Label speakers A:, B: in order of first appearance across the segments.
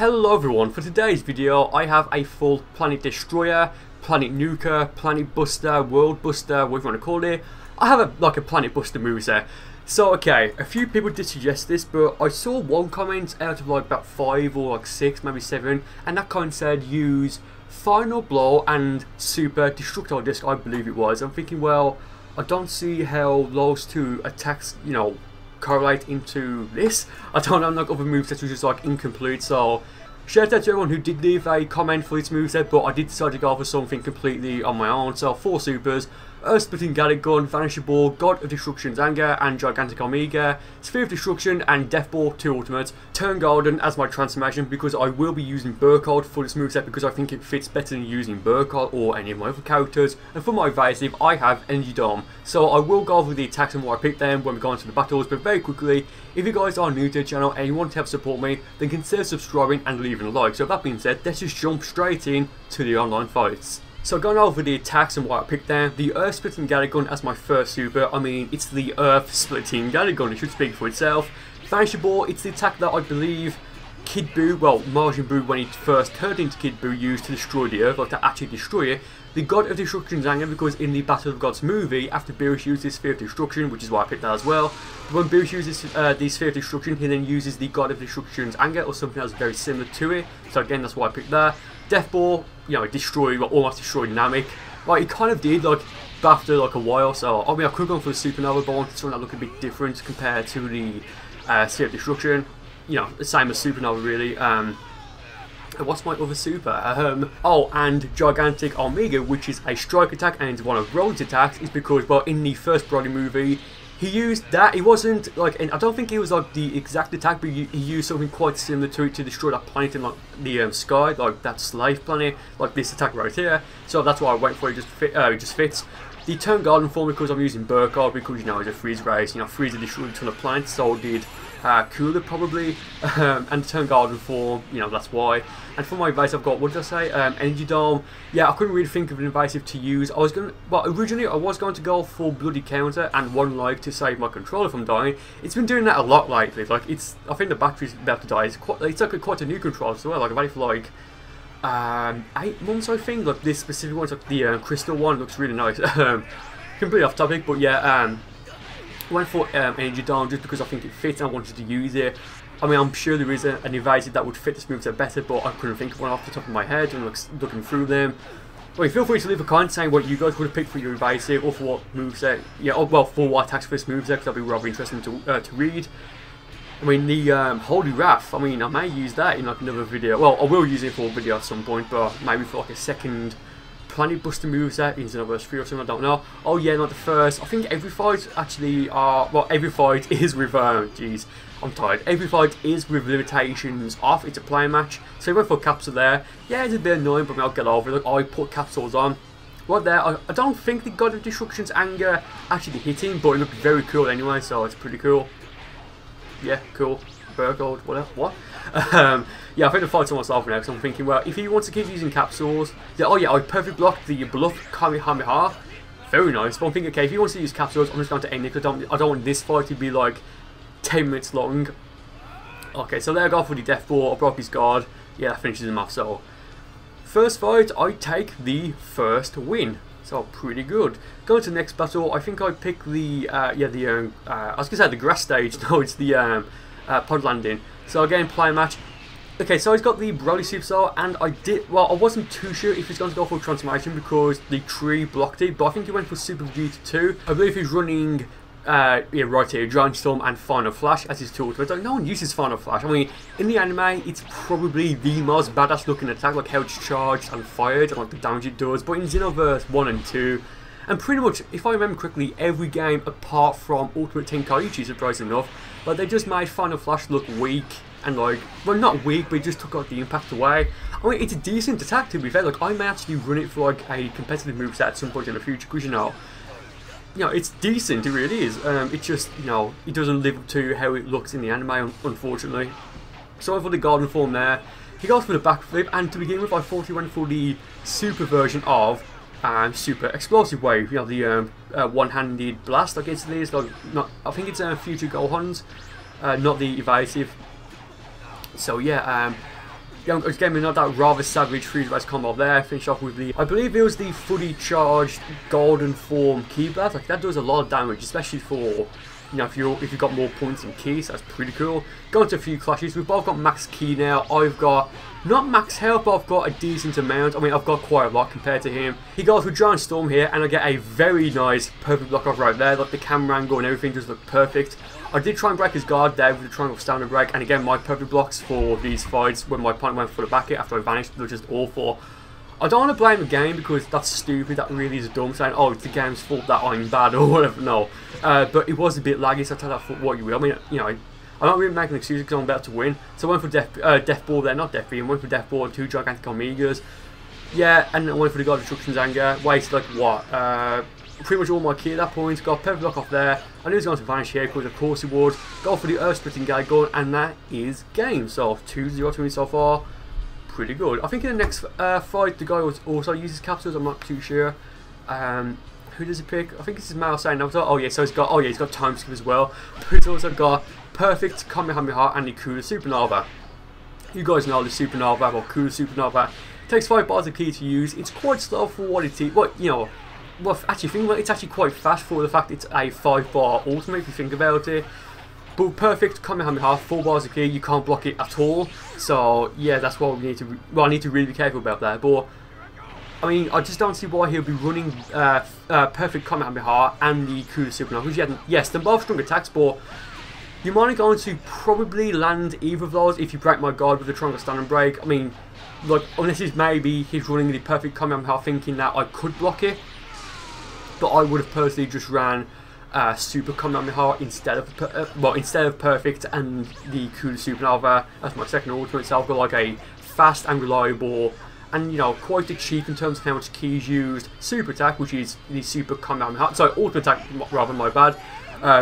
A: Hello everyone, for today's video I have a full Planet Destroyer, Planet Nuker, Planet Buster, World Buster, whatever you want to call it. I have a Planet Buster moveset. So okay, a few people did suggest this, but I saw one comment out of like about 5 or like 6, maybe 7, and that comment said use Final Blow and Super Destructile Disc, I believe it was. I'm thinking, well, I don't see how those two attacks, you know, correlate into this. I don't know, like other movesets which is like incomplete, so shout out to everyone who did leave a comment for this moveset, but I did decide to go for something completely on my own. So 4 supers: Earth-Splitting Gallic Gun, Vanishing Ball, God of Destruction's Anger, and Gigantic Omega, Sphere of Destruction, and Death Ball 2 ultimates. Turn Golden as my transformation because I will be using Burcol for this moveset because I think it fits better than using Burcol or any of my other characters. And for my evasive, I have Energy Dome. So I will go over the attacks and why I picked them when we go into the battles, but very quickly, if you guys are new to the channel and you want to help support me, then consider subscribing and leaving a like. So that being said, let's just jump straight in to the online fights. So going over the attacks and why I picked them, the Earth-Splitting Gallic Gun as my first super. I mean, it's the Earth-Splitting Gallic Gun, it should speak for itself. Vanishing Ball, it's the attack that I believe Kid Buu, well, Majin Buu when he first turned into Kid Buu used to destroy the Earth, like to actually destroy it. The God of Destruction's Anger, because in the Battle of Gods movie, after Beerus uses Sphere of Destruction, which is why I picked that as well, when Beerus uses the Sphere of Destruction, he then uses the God of Destruction's Anger or something else very similar to it. So again, that's why I picked that. Death Ball, you know, well, almost destroyed Namek. Like, it kind of did, like, after like a while, so I mean, I could have gone for the Supernova, but I wanted something that looked a bit different compared to the Sphere of Destruction. You know, the same as Supernova, really. What's my other super? Oh, and Gigantic Omega, which is a strike attack and one of Broly's attacks, is because, well, in the first Broly movie, he used that. It wasn't like, and I don't think it was like the exact attack, but he used something quite similar to it to destroy that planet in like the sky, like that slave planet, like this attack right here. So that's why I went for it. It just fits. The Turn Garden form because I'm using Burcol because, you know, it's a freeze race. You know, Freezer destroyed a ton of planets, so did Cooler probably, and Turn Garden form, you know, that's why. And for my evasive, I've got, what did I say, Energy Dome. Yeah, I couldn't really think of an evasive to use. Well, originally I was going to go for Bloody Counter and One Life to save my controller from dying. It's been doing that a lot lately. Like, I think the battery's about to die. It's like quite a new controller as well. Like, I've had it for like 8 months, I think. Like, this specific one, like the crystal one, looks really nice. Completely off topic, but yeah, went for Energy Dome just because I think it fits and I wanted to use it. I mean, I'm sure there is an evasive that would fit this moveset better, but I couldn't think of one off the top of my head and looking through them. Well, feel free to leave a comment saying what you guys would have picked for your evasive or for what moveset, yeah, or well, for what attacks for this moveset, because that'd be rather interesting to read. I mean, the Holy Wrath, I mean, I may use that in like another video. Well, I will use it for a video at some point, but maybe for like a second Planet Buster moveset in Xenoverse 3 or something, I don't know. Oh yeah, not the first. I think every fight actually are, well, every fight is with, jeez, I'm tired. Every fight is with limitations off. It's a play match. So I went for a capsule there. Yeah, it's a bit annoying, but I'll get over it. Like, I put capsules on. Right there, I don't think the God of Destruction's Anger actually hit him, but it looked very cool anyway, so it's pretty cool. Yeah, cool. Burcol, what? Yeah, I think the fight's almost over now, because I'm thinking, well, if he wants to keep using capsules, yeah, oh yeah, I perfectly blocked the Bluff Kamehameha. Very nice, but I'm thinking, okay, if he wants to use capsules, I'm just going to end it, because I don't want this fight to be like 10 minutes long. Okay, so there I go for the Death Ball. I broke his guard. Yeah, that finishes him off, so first fight, I take the first win. So pretty good. Going to the next battle, I think I picked the I was gonna say the grass stage. No, it's the pod landing. So again, play match. Okay, so he's got the Broly Supercell, and I wasn't too sure if he's going to go for transformation because the tree blocked it, but I think he went for Super Vegeta 2. I believe he's running yeah, right here, Giant Storm and Final Flash as his tool. Like, no one uses Final Flash. I mean, in the anime, it's probably the most badass looking attack, like how it's charged and fired and like the damage it does. But in Xenoverse 1 and 2, and pretty much, if I remember correctly, every game apart from Ultimate Tenkaichi, surprisingly enough, like they just made Final Flash look weak and like, well, not weak, but it just took out the impact away. I mean, it's a decent attack to be fair. Like, I may actually run it for like a competitive moveset at some point in the future, because you know, it's decent, it really is. It just, you know, it doesn't live up to how it looks in the anime, unfortunately. So for the Garden form there, he goes for the backflip, and to begin with, I thought he went for the super version of Super Explosive Wave. You know, the one-handed blast, I guess it is. Like, I think it's Future Gohan's, not the evasive. So yeah, Yeah, I gave me that rather savage freeze-based combo there. Finish off with the, I believe it was the fully charged golden form key blast. Like that does a lot of damage, especially for, you know, if you've got more points in keys. That's pretty cool. Going to a few clashes. We've both got max key now. I've got not max health, but I've got a decent amount. I mean, I've got quite a lot compared to him. He goes with Giant Storm here, and I get a very nice perfect block off right there. Like the camera angle and everything just look perfect. I did try and break his guard there with the triangle standard break, and again, my perfect blocks for these fights when my opponent went for the back hit after I vanished were just awful. I don't want to blame the game because that's stupid, that really is dumb, saying, oh, it's the game's fault that I'm bad or whatever, no. But it was a bit laggy, so I tell that for what you will. I mean, you know, I don't really make an excuse because I'm about to win. So I went for Death Ball there, not Death Beam, I went for Death Ball and 2 Gigantic Omegas. Yeah, and I went for the God of Destruction's Anger, wasted like what? Pretty much all my key at that point. Got a perfect block off there. I knew he was going to vanish here because of course he would. Go for the Earth Splitting Guy Gun, and that is game. So 2-0 to me so far. Pretty good. I think in the next fight the guy also uses capsules. I'm not too sure. Who does he pick? I think this is Mao saying. Oh yeah, so he's got time skip as well. But he's also got perfect Kamehameha and the Kuda Supernova. You guys know the Supernova or Kuda Supernova. It takes 5 bars of key to use. It's quite slow for what it is. What, you know. Well, actually, think about it, it's actually quite fast for the fact it's a 5-bar ultimate if you think about it. But perfect Kamehameha, 4 bars of key, you can't block it at all. So yeah, that's what we need to. Well, I need to really be careful about that. But I mean, I just don't see why he'll be running perfect Kamehameha and the Kuda Supernova. Because yes, they're both strong attacks, but you're only going to probably land either of those if you break my guard with the Triangle Stand and Break. I mean, like unless he's running the perfect Kamehameha thinking that I could block it. But I would have personally just ran Super Kamehameha instead of Perfect and the Kuda Supernova as my second ultimate. So I've got like a fast and reliable, and you know, quite cheap in terms of how much keys used. Super attack, which is the Super Kamehameha. Sorry, ultimate attack, rather, my bad.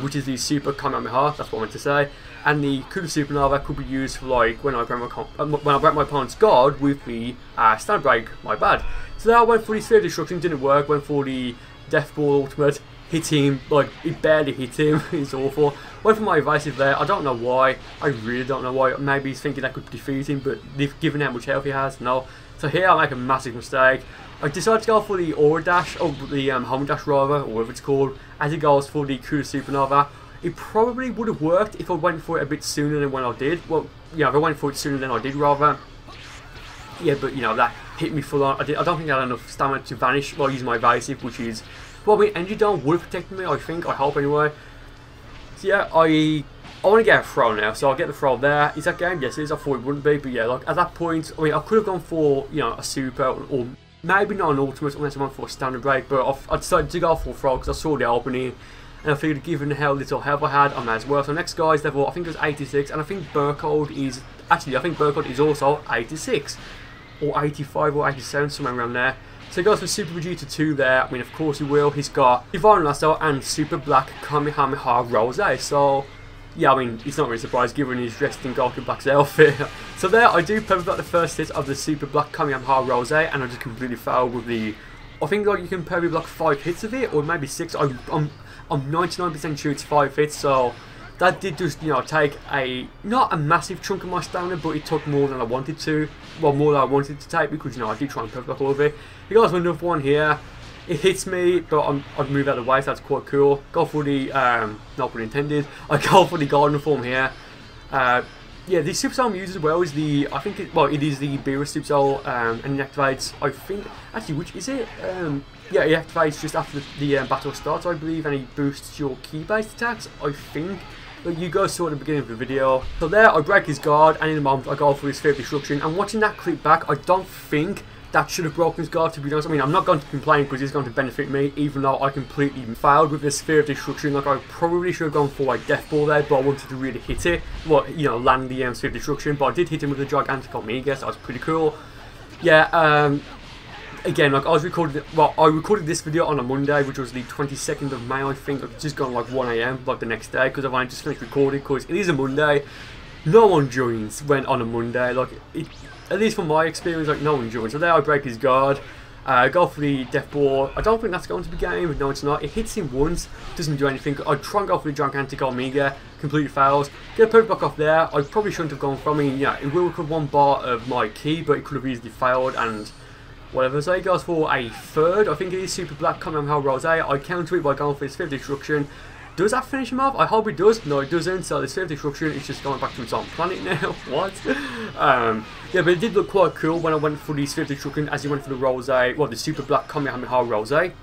A: Which is the Super Kamehameha. That's what I meant to say. And the Kuda Supernova could be used for like when I break my opponent's guard with the Stand Break. My bad. So then I went for the Sphere of Destruction, didn't work. Went for the Death Ball ultimate, hit him, like it barely hit him. It's awful. Went for my evasive there. I don't know why. I really don't know why. Maybe he's thinking I could defeat him, but given how much health he has, no. So here I make a massive mistake. I decided to go for the Aura Dash, or the Home Dash rather, or whatever it's called, as it goes for the Kuda Supernova. It probably would have worked if I went for it a bit sooner than when I did. Well, yeah, if I went for it sooner than I did rather. Yeah, but you know, that hit me full on. I don't think I had enough stamina to vanish while using my evasive, which is, well, my energy dome would have protected me, I think, I hope anyway. So yeah, I want to get a throw now, so I'll get the throw there. Is that game? Yes, it is. I thought it wouldn't be, but yeah, like at that point, I mean, I could have gone for, you know, a super, or maybe not an ultimate unless I went for a standard break, but I decided to go for a throw because I saw the opening, and I figured given how little health I had, I may as well. So next guy's level, I think it was 86, and I think Burcol is, actually, I think Burcol is also 86. Or 85 or 87, somewhere around there. So he goes for Super Vegeta 2 there. I mean, of course he will. He's got Divine Lasso and Super Black Kamehameha Rose. So, yeah, I mean, he's not really surprised given he's dressed in Goku Black's outfit. So there, I do perfect the first hit of the Super Black Kamehameha Rose, and I just completely failed with the... I think like you can perfectly block 5 hits of it, or maybe 6. I'm 99% sure it's 5 hits, so... That did just, you know, take not a massive chunk of my stamina, but it took more than I wanted to. Well, more than I wanted to take because, you know, I did try and perfect all of it. He goes for another one here. It hits me, but I've moved out of the way, so that's quite cool. Go for the, not pun intended, I go for the Golden Form here. Yeah, the Super Soul I'm using as well is the, I think, it is the Beerus Super Soul, and it activates, I think, actually, which is it? Yeah, it activates just after the battle starts, I believe, and it boosts your key-based attacks, I think. But you guys saw at the beginning of the video. So there, I break his guard, and in a moment, I go for his Sphere of Destruction. And watching that clip back, I don't think that should have broken his guard, to be honest. I mean, I'm not going to complain because it's going to benefit me, even though I completely failed with the Sphere of Destruction. Like, I probably should have gone for like Death Ball there, but I wanted to really hit it. Well, you know, land the Sphere of Destruction. But I did hit him with the Gigantic Omega, so that was pretty cool. Yeah, again, like I recorded this video on a Monday, which was the 22nd of May, I think. It's just gone like 1 AM, like the next day, because I've only just finished recording, because it is a Monday. No one joins when on a Monday, like, at least from my experience, like, no one joins. So there I break his guard. Go for the Death Ball. I don't think that's going to be game. No, it's not. It hits him once, doesn't do anything. I'd try and go for the Gigantic Omega, completely fails. Get a perfect block off there. I probably shouldn't have gone for. I mean, yeah, it will recover 1 bar of my key, but it could have easily failed and whatever. So he goes for a third. I think it is Super Black Kamehameha Rose. I counter it by going for his 5th destruction. Does that finish him off? I hope it does. No, it doesn't. So this 5th destruction is just going back to its own planet now. What? Yeah, but it did look quite cool when I went for this 5th destruction as he went for the Rose. Well, the Super Black Kamehameha Rose. And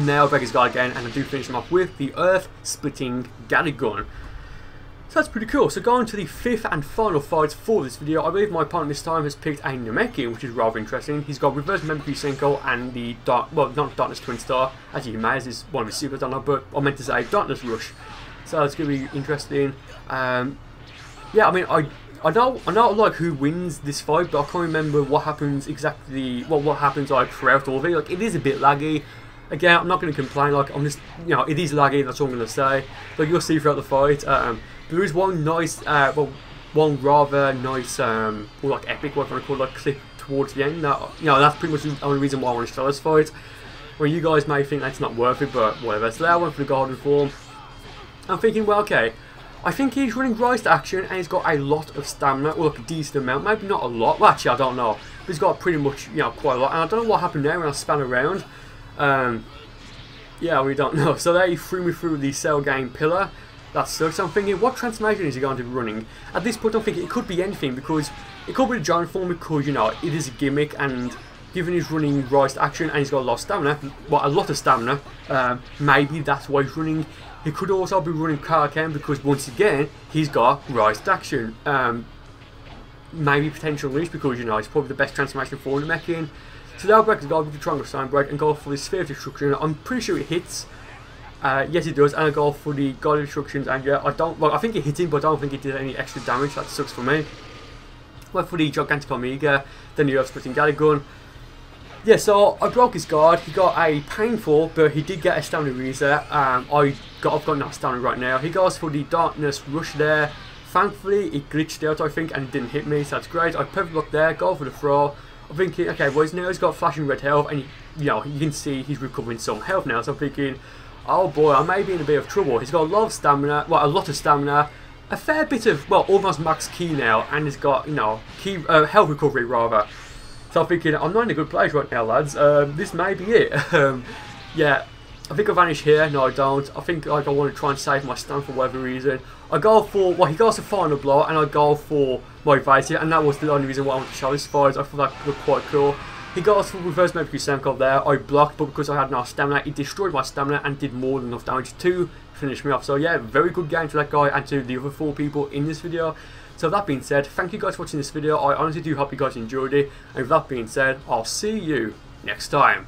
A: now I break his guard again, and I do finish him off with the Earth Splitting Gattigun. So that's pretty cool. So going to the 5th and final fight for this video, I believe my opponent this time has picked a Namekian, which is rather interesting. He's got Reverse Memory Senko and the Darkness Twin Star, as you may, as is one of his supers, I don't know, but I meant to say Darkness Rush. So it's going to be interesting. Yeah, I mean, I know like who wins this fight, but I can't remember what happens exactly. What happens like throughout all of it. Like, it is a bit laggy. Again, I'm not going to complain. Like, I'm just, you know, it is laggy. That's all I'm going to say. But you'll see throughout the fight. There is one nice, well, one rather nice, or like epic, what I want to call it, like clip towards the end. That, you know, that's pretty much the only reason why I want to show this fight. Well, you guys may think that's not worth it, but whatever. So there I went for the Golden Form. I'm thinking, well, okay. I think he's running Rise to Action, and he's got a lot of stamina, or like a decent amount, maybe not a lot. Well, actually, I don't know. But he's got pretty much, you know, quite a lot. And I don't know what happened there when I span around. Yeah, we don't know. So there he threw me through the Cell Game Pillar. That sucks. So I'm thinking, what transformation is he going to be running? At this point, I'm thinking it could be anything, because it could be the Giant Form, because, you know, it is a gimmick, and given he's running Rise to Action and he's got a lot of stamina, well, a lot of stamina, maybe that's why he's running. He could also be running Karakam, because once again, he's got Rise to Action. Maybe potential Leash, because, you know, it's probably the best transformation for the Namekian. So they'll break the guard with the Triangle Sign Break and go for the Sphere of Destruction. I'm pretty sure it hits. Yes, it does, and I go for the God Instructions, and yeah, I think it hit him, but I don't think it did any extra damage. That sucks for me. Went for the Gigantic Omega, then the Earth Splitting Gattigun. Yeah, so I broke his guard. He got a painful, but he did get a stamina reset. I've got no stamina right now. He goes for the Darkness Rush there. Thankfully, it glitched out, I think, and it didn't hit me, so that's great. I perfect block there, go for the throw. I'm thinking, okay, well, he's got flashing red health, and you know, you can see he's recovering some health now, so I'm thinking, oh boy, I may be in a bit of trouble. He's got a lot of stamina, well, a lot of stamina, a fair bit of, well, almost max key now, and he's got, you know, key health recovery rather. So I'm thinking, I'm not in a good place right now, lads. This may be it. Yeah, I think I vanish here. No, I don't. I think like I want to try and save my stun for whatever reason. I go for, well, he goes for Final Blow, and I go for Moveset, and that was the only reason why I wanted to show this fight. I thought that looked quite cool. He got a Reverse Memory Senko there. I blocked, but because I had no stamina, it destroyed my stamina and did more than enough damage to finish me off. So yeah, very good game to that guy and to the other 4 people in this video. So that being said, thank you guys for watching this video. I honestly do hope you guys enjoyed it. And with that being said, I'll see you next time.